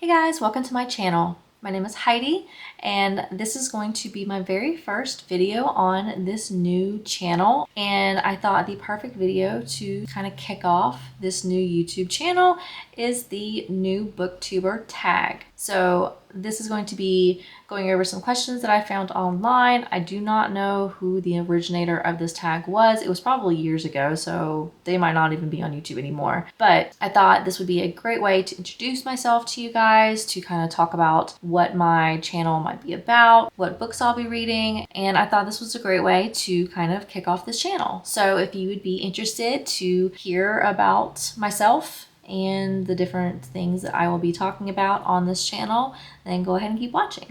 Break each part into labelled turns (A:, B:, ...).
A: Hey guys, welcome to my channel. My name is Heidi and this is going to be my very first video on this new channel, and I thought the perfect video to kind of kick off this new YouTube channel is the new Booktuber tag. So this is going to be going over some questions that I found online. I do not know who the originator of this tag was. It was probably years ago, so they might not even be on YouTube anymore. But I thought this would be a great way to introduce myself to you guys, to kind of talk about what my channel might be about, what books I'll be reading, and I thought this was a great way to kind of kick off this channel. So if you would be interested to hear about myself and the different things that I will be talking about on this channel, then go ahead and keep watching.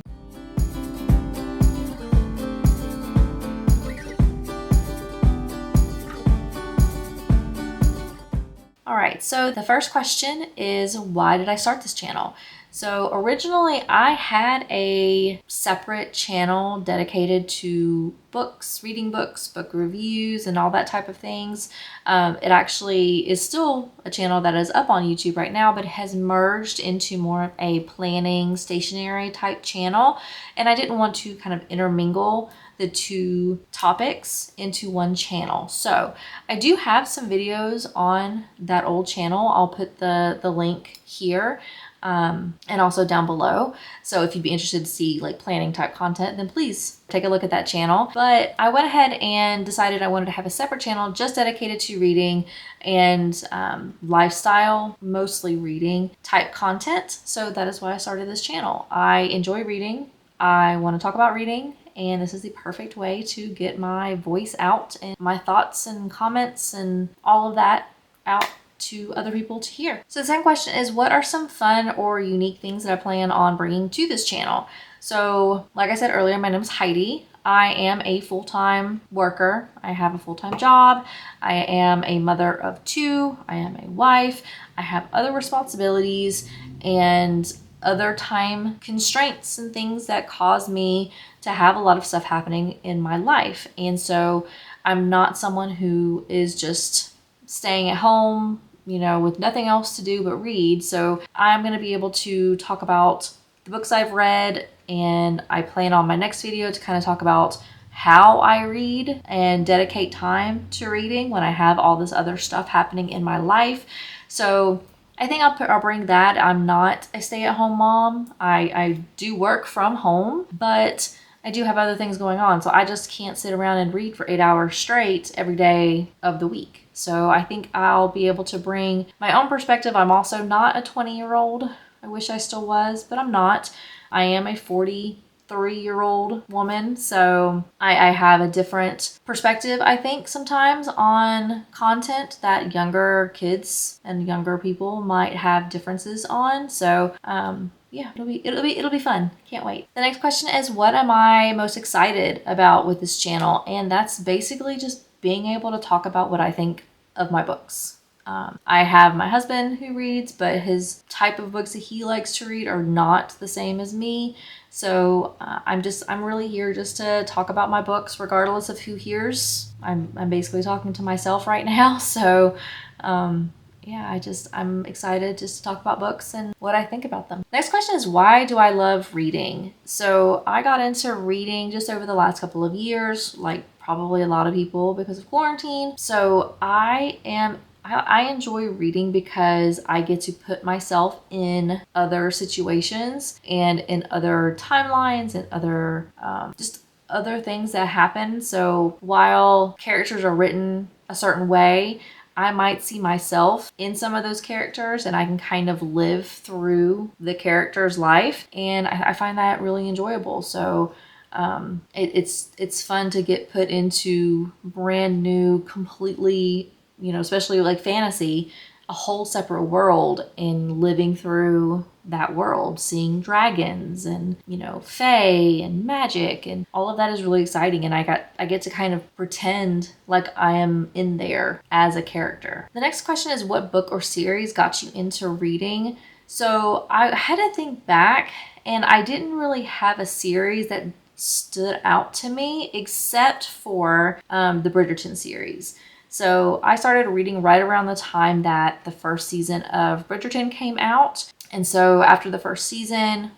A: All right, so the first question is, why did I start this channel? So originally I had a separate channel dedicated to books, reading books, book reviews, and all that type of things. It actually is still a channel that is up on YouTube right now, but it has merged into more of a planning, stationery type channel. And I didn't want to kind of intermingle the two topics into one channel. So I do have some videos on that old channel. I'll put the link here. And also down below. So if you'd be interested to see like planning type content, then please take a look at that channel. But I went ahead and decided I wanted to have a separate channel just dedicated to reading and lifestyle, mostly reading type content. So that is why I started this channel. I enjoy reading. I want to talk about reading, and this is the perfect way to get my voice out and my thoughts and comments and all of that out to other people to hear. So the second question is, what are some fun or unique things that I plan on bringing to this channel? So like I said earlier, my name is Heidi. I am a full-time worker. I have a full-time job. I am a mother of two. I am a wife. I have other responsibilities and other time constraints and things that cause me to have a lot of stuff happening in my life. And so I'm not someone who is just staying at home, you know, with nothing else to do but read. So I'm going to be able to talk about the books I've read, and I plan on my next video to kind of talk about how I read and dedicate time to reading when I have all this other stuff happening in my life. So I think I'll bring that. I'm not a stay-at-home mom. I do work from home, but I do have other things going on. So I just can't sit around and read for 8 hours straight every day of the week. So I think I'll be able to bring my own perspective. I'm also not a 20-year-old. I wish I still was, but I'm not. I am a 43-year-old woman. So I have a different perspective, I think, sometimes on content that younger kids and younger people might have differences on. So yeah, it'll be fun. Can't wait. The next question is, what am I most excited about with this channel? And that's basically just being able to talk about what I think of my books. I have my husband who reads, but his type of books that he likes to read are not the same as me. So I'm really here just to talk about my books, regardless of who hears. I'm basically talking to myself right now. So yeah, I'm excited just to talk about books and what I think about them. Next question is, why do I love reading? So I got into reading just over the last couple of years, like probably a lot of people, because of quarantine. So I enjoy reading because I get to put myself in other situations and in other timelines and other just other things that happen. So while characters are written a certain way, I might see myself in some of those characters, and I can kind of live through the character's life, and I find that really enjoyable. So it's fun to get put into brand new, completely, you know, especially like fantasy, a whole separate world, and living through that world, seeing dragons and, you know, fae and magic, and all of that is really exciting. And I get to kind of pretend like I am in there as a character. The next question is, what book or series got you into reading? So I had to think back, and I didn't really have a series that stood out to me except for the Bridgerton series. So I started reading right around the time that the first season of Bridgerton came out, And so after the first season,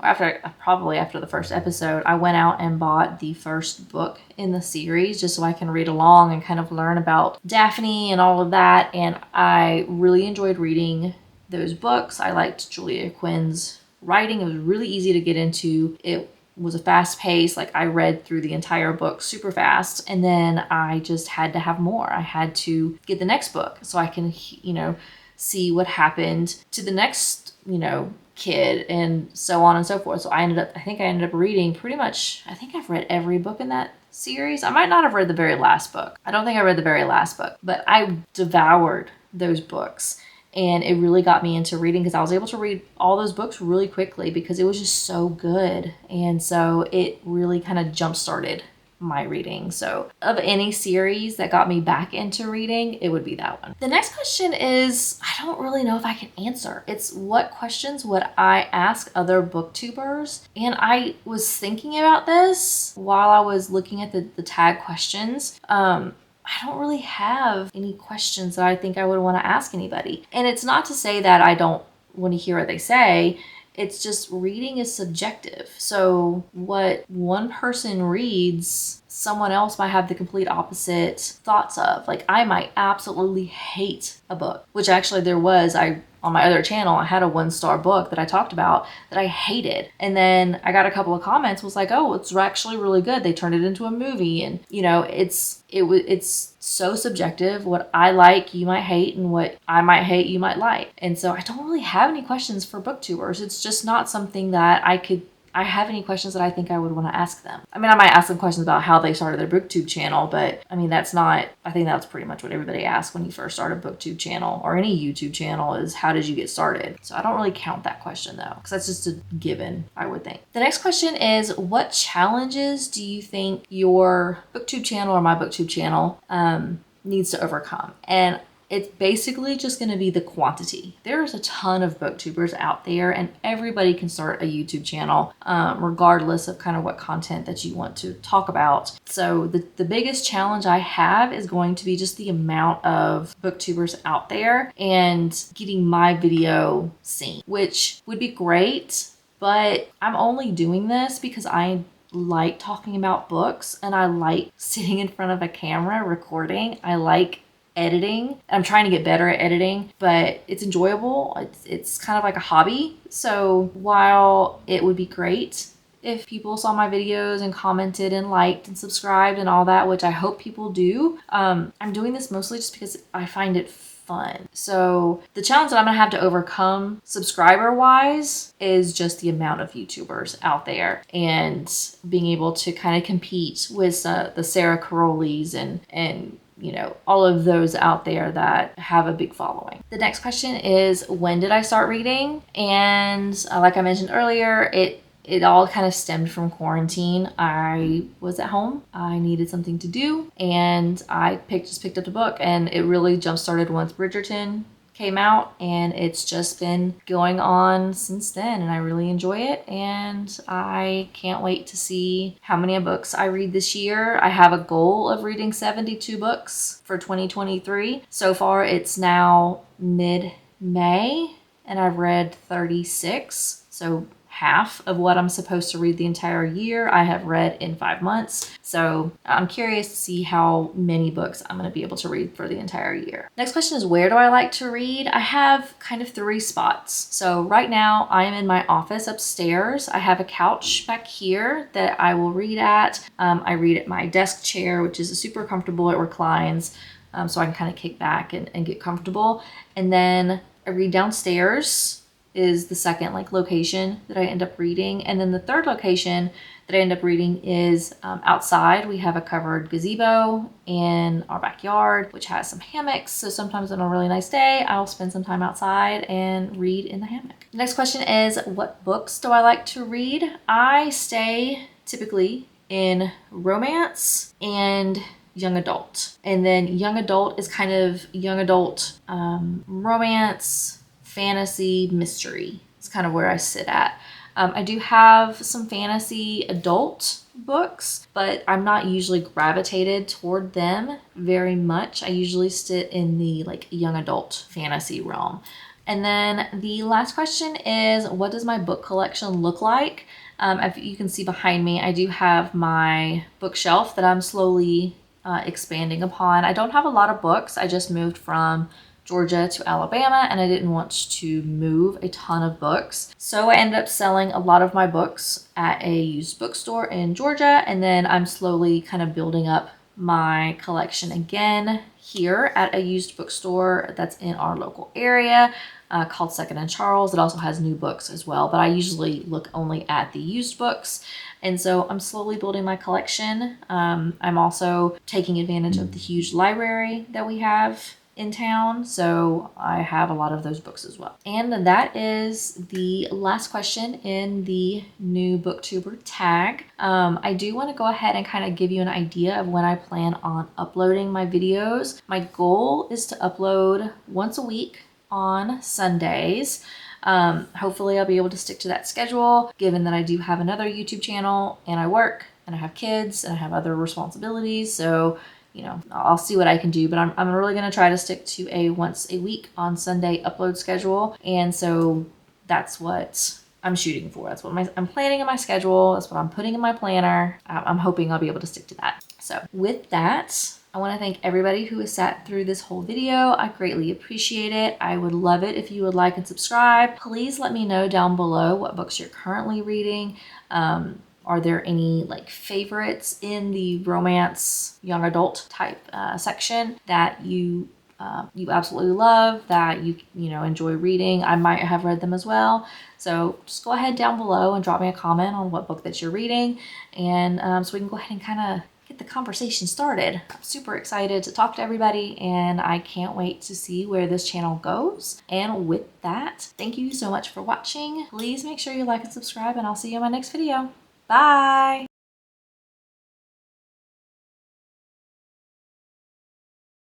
A: probably after the first episode, I went out and bought the first book in the series just so I can read along and kind of learn about Daphne and all of that. And I really enjoyed reading those books. I liked Julia Quinn's writing. It was really easy to get into. It was a fast pace. Like, I read through the entire book super fast, and then I just had to have more. I had to get the next book so I can, see what happened to the next, kid, and so on and so forth. So I think I ended up reading pretty much, I think I've read every book in that series. I might not have read the very last book. I don't think I read the very last book, but I devoured those books. And it really got me into reading because I was able to read all those books really quickly because it was just so good. And so it really kind of jump-started my reading. So of any series that got me back into reading, it would be that one. The next question is, I don't really know if I can answer. It's what questions would I ask other booktubers? And I was thinking about this while I was looking at the tag questions. I don't really have any questions that I think I would want to ask anybody. And it's not to say that I don't want to hear what they say. It's just reading is subjective. So what one person reads, someone else might have the complete opposite thoughts of. Like, I might absolutely hate a book, which actually on my other channel, I had a 1-star book that I talked about that I hated. And then I got a couple of comments, was like, oh, it's actually really good. They turned it into a movie. And, it's so subjective. What I like, you might hate, and what I might hate, you might like. And so I don't really have any questions for booktubers. It's just not something that I have any questions that I think I would want to ask them. I mean, I might ask them questions about how they started their Booktube channel, but I mean, I think that's pretty much what everybody asks when you first start a Booktube channel or any YouTube channel is, how did you get started? So I don't really count that question though, because that's just a given, I would think. The next question is, what challenges do you think your Booktube channel or my Booktube channel needs to overcome? And it's basically just going to be the quantity. There's a ton of booktubers out there, and everybody can start a YouTube channel, regardless of kind of what content that you want to talk about. So the biggest challenge I have is going to be just the amount of booktubers out there and getting my video seen, which would be great, but I'm only doing this because I like talking about books and I like sitting in front of a camera recording. I like editing. I'm trying to get better at editing, but it's enjoyable. It's kind of like a hobby. So while it would be great if people saw my videos and commented and liked and subscribed and all that, which I hope people do, I'm doing this mostly just because I find it fun. So the challenge that I'm gonna have to overcome subscriber wise is just the amount of YouTubers out there and being able to kind of compete with the Sarah Carolis and all of those out there that have a big following. The next question is, when did I start reading? And like I mentioned earlier, it all kind of stemmed from quarantine. I was at home. I needed something to do, and I just picked up the book, and it really jump-started once Bridgerton came out, and it's just been going on since then, and I really enjoy it, and I can't wait to see how many books I read this year. I have a goal of reading 72 books for 2023. So far, it's now mid-May, and I've read 36, so half of what I'm supposed to read the entire year I have read in 5 months. So I'm curious to see how many books I'm going to be able to read for the entire year. Next question is, where do I like to read? I have kind of 3 spots. So right now I am in my office upstairs. I have a couch back here that I will read at. I read at my desk chair, which is super comfortable. It reclines, so I can kind of kick back and get comfortable. And then I read downstairs is the second location that I end up reading. And then the third location that I end up reading is outside. We have a covered gazebo in our backyard, which has some hammocks. So sometimes on a really nice day, I'll spend some time outside and read in the hammock. The next question is, what books do I like to read? I stay typically in romance and young adult. And then young adult is kind of young adult romance, fantasy, mystery. It's kind of where I sit at. I do have some fantasy adult books, but I'm not usually gravitated toward them very much. I usually sit in the young adult fantasy realm. And then the last question is, what does my book collection look like? If you can see behind me, I do have my bookshelf that I'm slowly expanding upon. I don't have a lot of books. I just moved from Georgia to Alabama and I didn't want to move a ton of books. So I ended up selling a lot of my books at a used bookstore in Georgia, and then I'm slowly kind of building up my collection again here at a used bookstore that's in our local area called Second and Charles. It also has new books as well, but I usually look only at the used books. And so I'm slowly building my collection. I'm also taking advantage of the huge library that we have in town, so I have a lot of those books as well. And that is the last question in the new Booktuber tag. I do want to go ahead and kind of give you an idea of when I plan on uploading my videos. My goal is to upload once a week on Sundays. Hopefully I'll be able to stick to that schedule, given that I do have another YouTube channel and I work and I have kids and I have other responsibilities. So you know, I'll see what I can do, but I'm really going to try to stick to a once a week on Sunday upload schedule. And so that's what I'm shooting for. That's what I'm planning in my schedule. That's what I'm putting in my planner. I'm hoping I'll be able to stick to that. So with that, I want to thank everybody who has sat through this whole video. I greatly appreciate it. I would love it if you would like and subscribe. Please let me know down below what books you're currently reading. Are there any like favorites in the romance young adult type section that you absolutely love, that you enjoy reading? I might have read them as well. So just go ahead down below and drop me a comment on what book that you're reading, and so we can go ahead and kind of get the conversation started. I'm super excited to talk to everybody, and I can't wait to see where this channel goes. And with that, thank you so much for watching. Please make sure you like and subscribe, and I'll see you in my next video. Bye!